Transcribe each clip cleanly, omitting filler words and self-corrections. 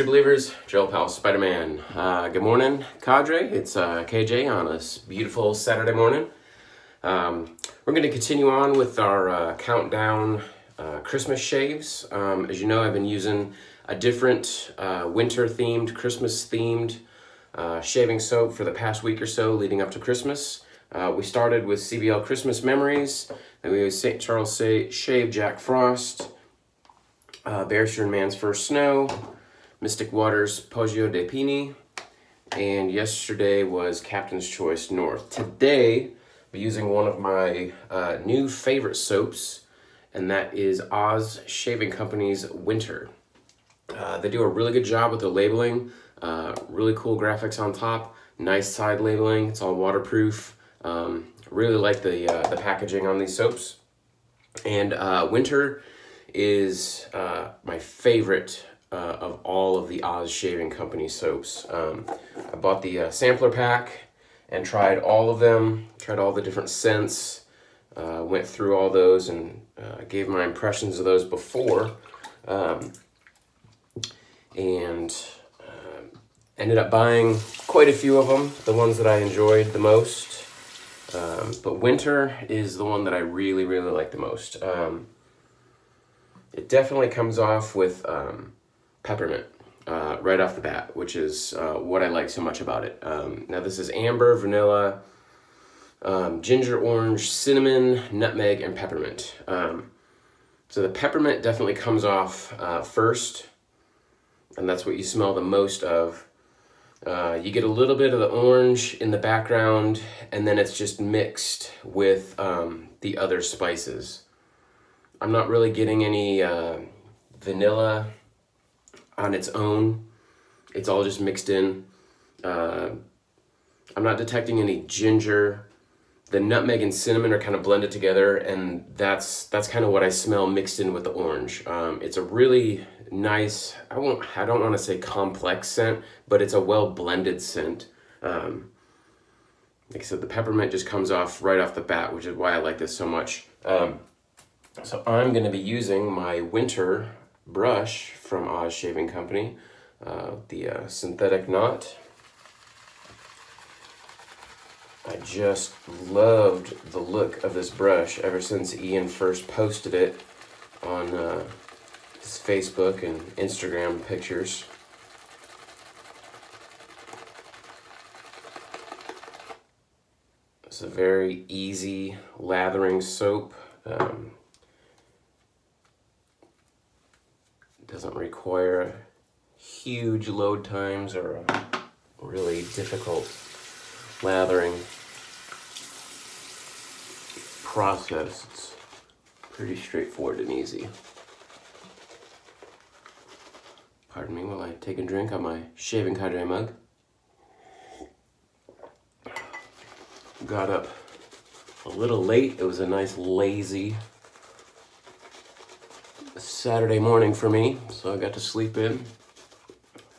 True Believers, Joel Powell, Spider-Man. Good morning, cadre. It's KJ on this beautiful Saturday morning. We're going to continue on with our countdown Christmas shaves. As you know, I've been using a different winter-themed, Christmas-themed shaving soap for the past week or so leading up to Christmas. We started with CBL Christmas Memories, then we used St. Charles Shave Jack Frost, Bearskin Man's First Snow, Mystic Waters Poggio de Pini, and yesterday was Captain's Choice North. Today, I'm using one of my new favorite soaps, and that is Oz Shaving Company's Winter. They do a really good job with the labeling, really cool graphics on top, nice side labeling, it's all waterproof. Really like the packaging on these soaps. And Winter is my favorite of all of the Oz Shaving Company soaps. I bought the sampler pack and tried all of them, tried all the different scents, went through all those and gave my impressions of those before, and ended up buying quite a few of them, the ones that I enjoyed the most. But Winter is the one that I really, really like the most. It definitely comes off with peppermint right off the bat, which is what I like so much about it. Now this is amber, vanilla, ginger, orange, cinnamon, nutmeg, and peppermint. So the peppermint definitely comes off first, and that's what you smell the most of. You get a little bit of the orange in the background, and then it's just mixed with the other spices. I'm not really getting any vanilla on its own. It's all just mixed in. I'm not detecting any ginger. The nutmeg and cinnamon are kind of blended together, and that's kind of what I smell mixed in with the orange. It's a really nice, I don't want to say complex scent, but it's a well-blended scent. Like I said, the peppermint just comes off right off the bat, which is why I like this so much. So I'm going to be using my Winter brush from Oz Shaving Company, the synthetic knot. I just loved the look of this brush ever since Ian first posted it on his Facebook and Instagram pictures. It's a very easy lathering soap. Doesn't require huge load times or a really difficult lathering process. It's pretty straightforward and easy. Pardon me while I take a drink on my Shaving Cadre mug. Got up a little late. It was a nice lazy Saturday morning for me, so I got to sleep in.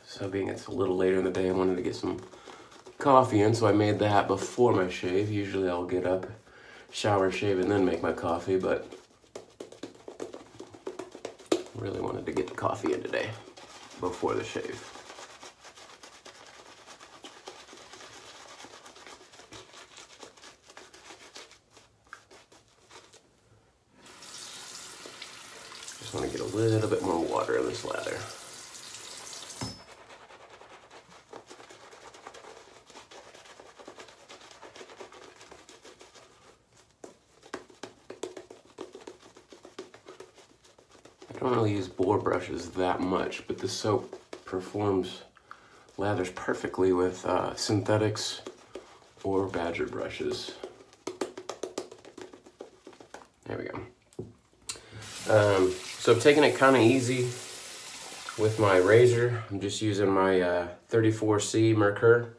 So being it's a little later in the day, I wanted to get some coffee in, so I made that before my shave. Usually I'll get up, shower, shave, and then make my coffee, but really wanted to get the coffee in today before the shave. Just want to get a little bit more water in this lather. I don't really use boar brushes that much, but this soap lathers perfectly with synthetics or badger brushes. There we go. So I'm taking it kind of easy with my razor. I'm just using my 34C Merkur.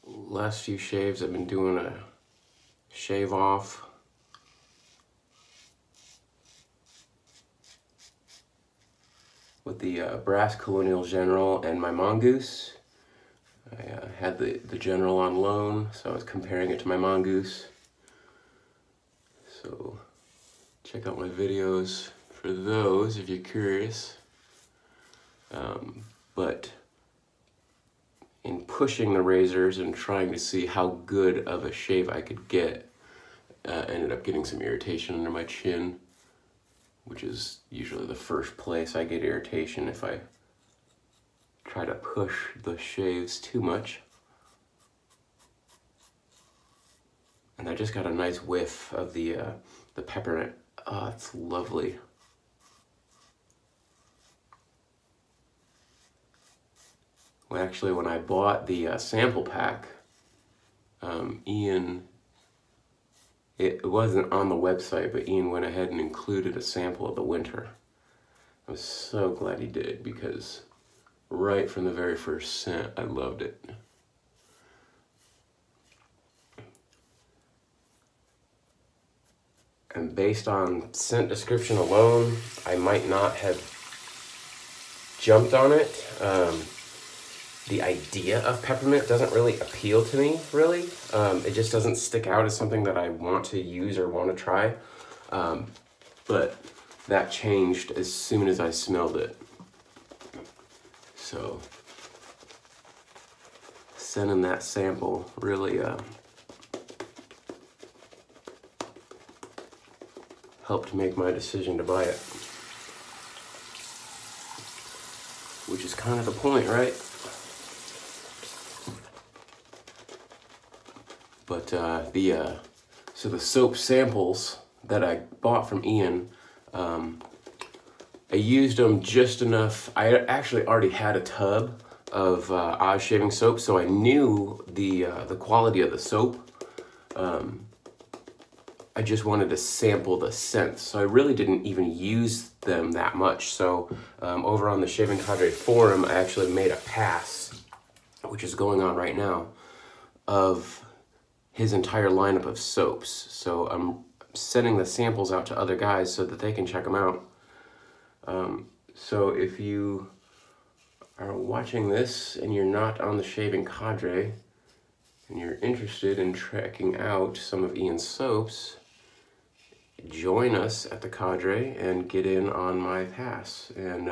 Last few shaves I've been doing a shave off. With the Brass Colonial General and my Mongoose. I had the General on loan, so I was comparing it to my Mongoose. So check out my videos for those if you're curious. But in pushing the razors and trying to see how good of a shave I could get, ended up getting some irritation under my chin, which is usually the first place I get irritation if I try to push the shaves too much. And I just got a nice whiff of the peppermint. Oh, it's lovely. Well, actually, when I bought the sample pack, Ian, it wasn't on the website, but Ian went ahead and included a sample of the winter. I was so glad he did, because right from the very first scent, I loved it. And based on scent description alone, I might not have jumped on it. The idea of peppermint doesn't really appeal to me, really. It just doesn't stick out as something that I want to use or want to try. But that changed as soon as I smelled it. So, sending that sample really helped make my decision to buy it. Which is kind of the point, right? But so the soap samples that I bought from Ian, I used them just enough. I actually already had a tub of Oz shaving soap, so I knew the quality of the soap. I just wanted to sample the scents, so I really didn't even use them that much. So over on the Shaving Cadre forum, I actually made a pass, which is going on right now, of his entire lineup of soaps. So I'm sending the samples out to other guys so that they can check them out. So if you are watching this and you're not on the Shaving Cadre and you're interested in checking out some of Ian's soaps, join us at the Cadre and get in on my pass, and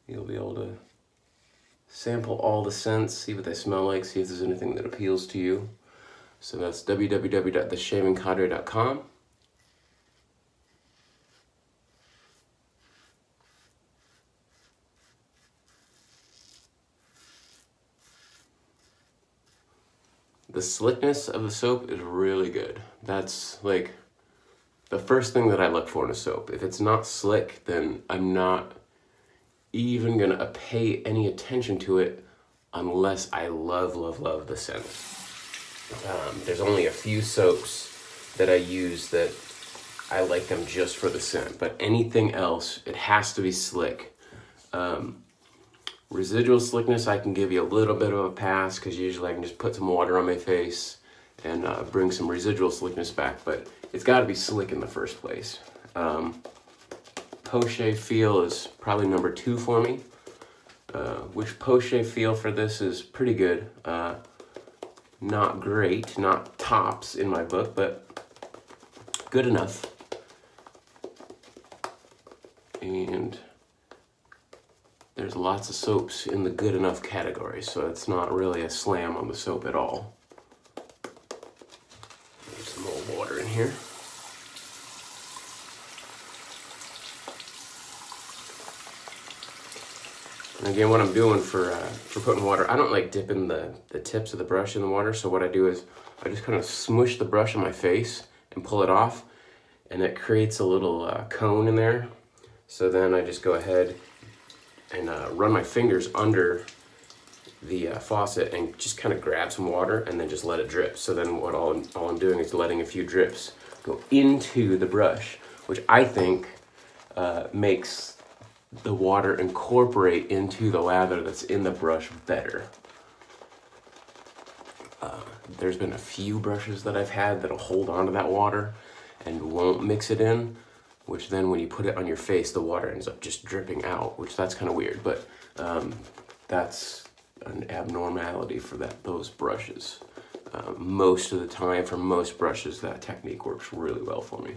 you'll be able to sample all the scents, see what they smell like, see if there's anything that appeals to you. So that's www.theshavingcadre.com. The slickness of the soap is really good. That's like the first thing that I look for in a soap. If it's not slick, then I'm not even gonna pay any attention to it unless I love, love, love the scent. There's only a few soaps that I use that I like them just for the scent, but anything else, it has to be slick. Residual slickness, I can give you a little bit of a pass, because usually I can just put some water on my face and bring some residual slickness back, but it's got to be slick in the first place. Post-shave feel is probably number 2 for me, which post-shave feel for this is pretty good. Not great, not tops in my book, but good enough. And there's lots of soaps in the good enough category, so it's not really a slam on the soap at all. There's some more water in here. And again, what I'm doing for putting water, I don't like dipping the tips of the brush in the water, so what I do is I just kind of smush the brush on my face and pull it off, and it creates a little cone in there. So then I just go ahead and run my fingers under the faucet and just kind of grab some water and then just let it drip. So then what all I'm doing is letting a few drips go into the brush, which I think makes the water incorporate into the lather that's in the brush better. There's been a few brushes that I've had that'll hold on to that water and won't mix it in, which then when you put it on your face, the water ends up just dripping out, which that's kind of weird, but that's an abnormality for those brushes. most of the time, for most brushes, that technique works really well for me.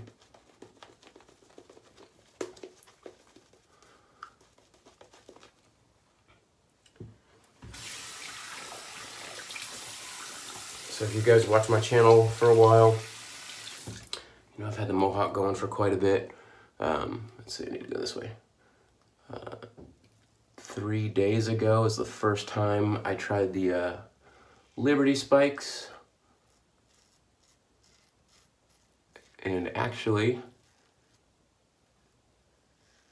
So if you guys watch my channel for a while, you know I've had the mohawk going for quite a bit. Let's see, I need to go this way. 3 days ago is the first time I tried the Liberty spikes. And actually,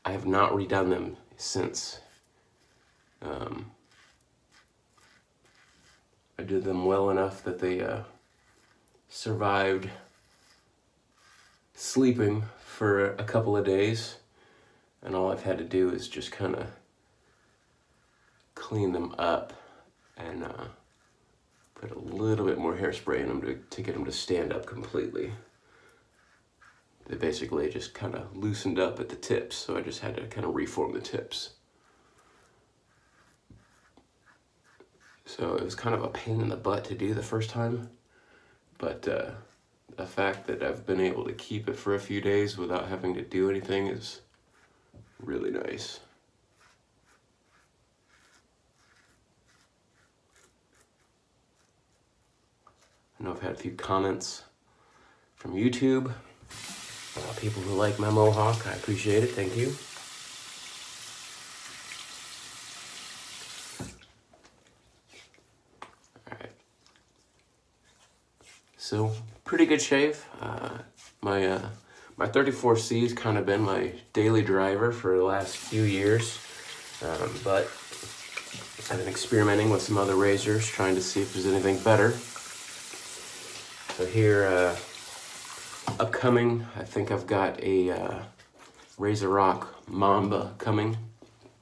I have not redone them since. I did them well enough that they survived sleeping for a couple of days, and all I've had to do is just kind of clean them up and put a little bit more hairspray in them to get them to stand up completely. They basically just kind of loosened up at the tips, so I just had to kind of reform the tips. So it was kind of a pain in the butt to do the first time, but the fact that I've been able to keep it for a few days without having to do anything is really nice. I know I've had a few comments from YouTube, people who like my mohawk. I appreciate it, thank you. So, pretty good shave. My 34C has kind of been my daily driver for the last few years, but I've been experimenting with some other razors, trying to see if there's anything better. So here, upcoming, I think I've got a Razor Rock Mamba coming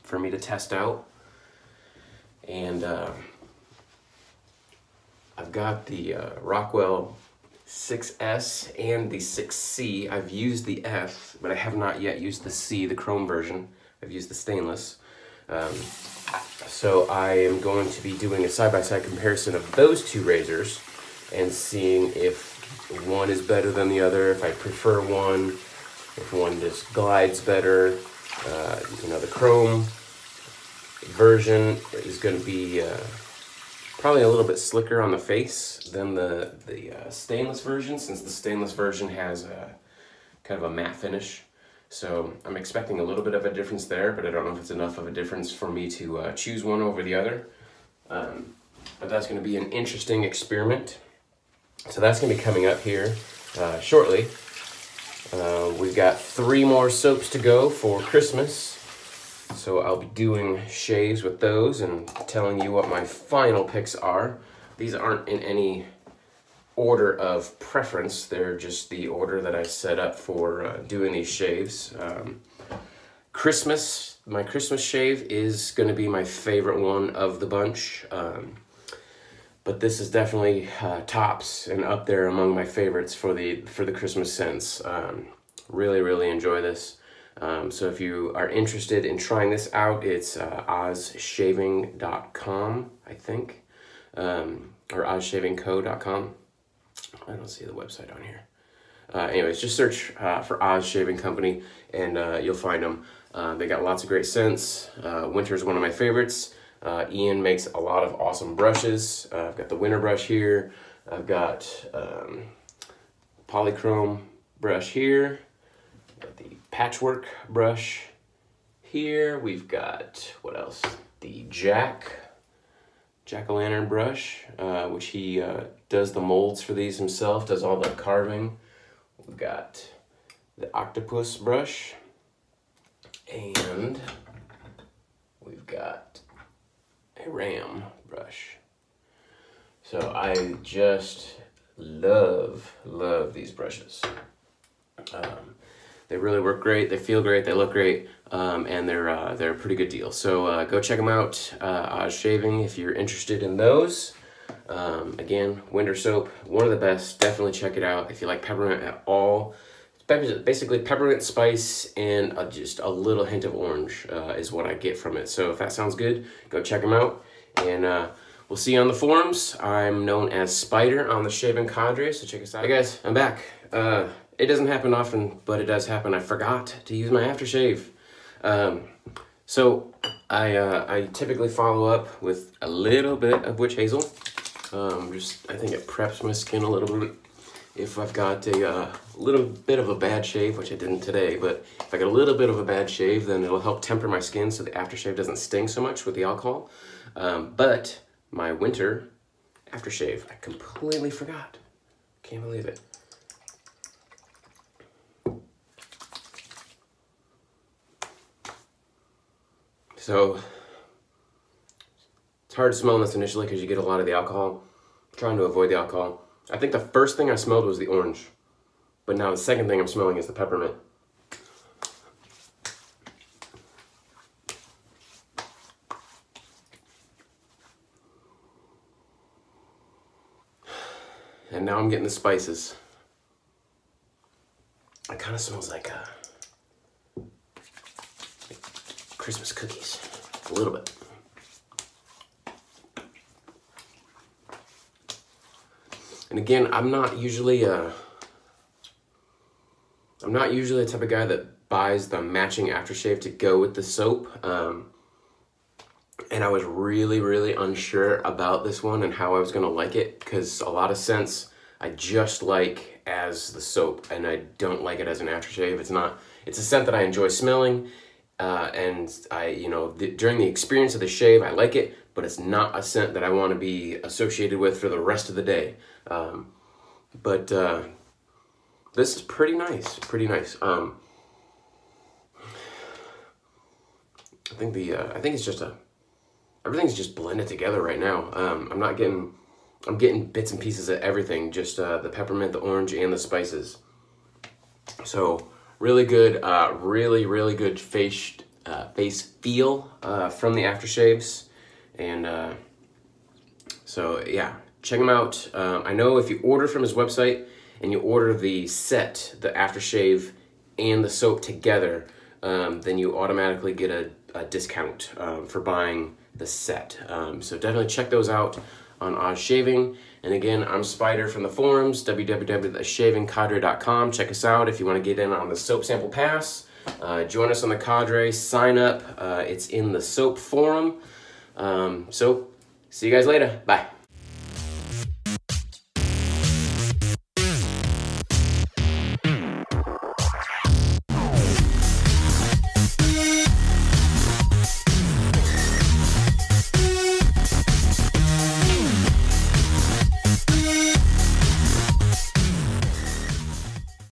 for me to test out, and I've got the Rockwell 6S and the 6C. I've used the F, but I have not yet used the C, the chrome version. I've used the stainless. So I am going to be doing a side-by-side comparison of those two razors and seeing if one is better than the other, if I prefer one, if one just glides better. You know, the chrome version is going to be probably a little bit slicker on the face than the stainless version, since the stainless version has a kind of a matte finish. So I'm expecting a little bit of a difference there, but I don't know if it's enough of a difference for me to choose one over the other. But that's going to be an interesting experiment. So that's going to be coming up here shortly. We've got 3 more soaps to go for Christmas. So I'll be doing shaves with those and telling you what my final picks are. These aren't in any order of preference. They're just the order that I set up for doing these shaves. My Christmas shave is going to be my favorite one of the bunch. But this is definitely tops and up there among my favorites for the Christmas scents. Really, really enjoy this. So if you are interested in trying this out, it's ozshaving.com, I think, or ozshavingco.com. I don't see the website on here. Anyways, just search for Oz Shaving Company and you'll find them. They got lots of great scents. Winter's one of my favorites. Ian makes a lot of awesome brushes. I've got the winter brush here. I've got polychrome brush here. Got the patchwork brush here. We've got, what else? The jack-o'-lantern brush, which he does the molds for these himself, does all the carving. We've got the octopus brush, and we've got a ram brush. So I just love these brushes. They really work great, they feel great, they look great, and they're a pretty good deal. So go check them out, Oz Shaving, if you're interested in those. Again, winter soap, one of the best. Definitely check it out if you like peppermint at all. It's basically peppermint, spice, and just a little hint of orange is what I get from it. So if that sounds good, go check them out, and we'll see you on the forums. I'm known as Spider on the Shaving Cadre, so check us out. Hey guys, I'm back. It doesn't happen often, but it does happen. I forgot to use my aftershave. So I typically follow up with a little bit of witch hazel. I think it preps my skin a little bit. If I've got a little bit of a bad shave, which I didn't today, but if I got a little bit of a bad shave, then it'll help temper my skin so the aftershave doesn't sting so much with the alcohol. But my winter aftershave, I completely forgot. Can't believe it. So, it's hard to smell this initially because you get a lot of the alcohol. I'm trying to avoid the alcohol. I think the first thing I smelled was the orange, but now the second thing I'm smelling is the peppermint. And now I'm getting the spices. It kind of smells like Christmas cookies, a little bit. And again, I'm not usually the type of guy that buys the matching aftershave to go with the soap. And I was really unsure about this one and how I was gonna like it, because a lot of scents I just like as the soap and I don't like it as an aftershave. It's a scent that I enjoy smelling, and during the experience of the shave, I like it, but it's not a scent that I want to be associated with for the rest of the day. But this is pretty nice, I think it's just everything's just blended together right now. I'm getting bits and pieces of everything, just the peppermint, the orange, and the spices. So really good, really good face feel from the aftershaves. And so yeah, check him out. I know if you order from his website and you order the set, the aftershave and the soap together, then you automatically get a discount for buying the set. So definitely check those out on Oz Shaving. And again, I'm Spider from the forums, www.shavingcadre.com. Check us out if you want to get in on the soap sample pass. Join us on the Cadre, sign up. It's in the soap forum. So see you guys later. Bye.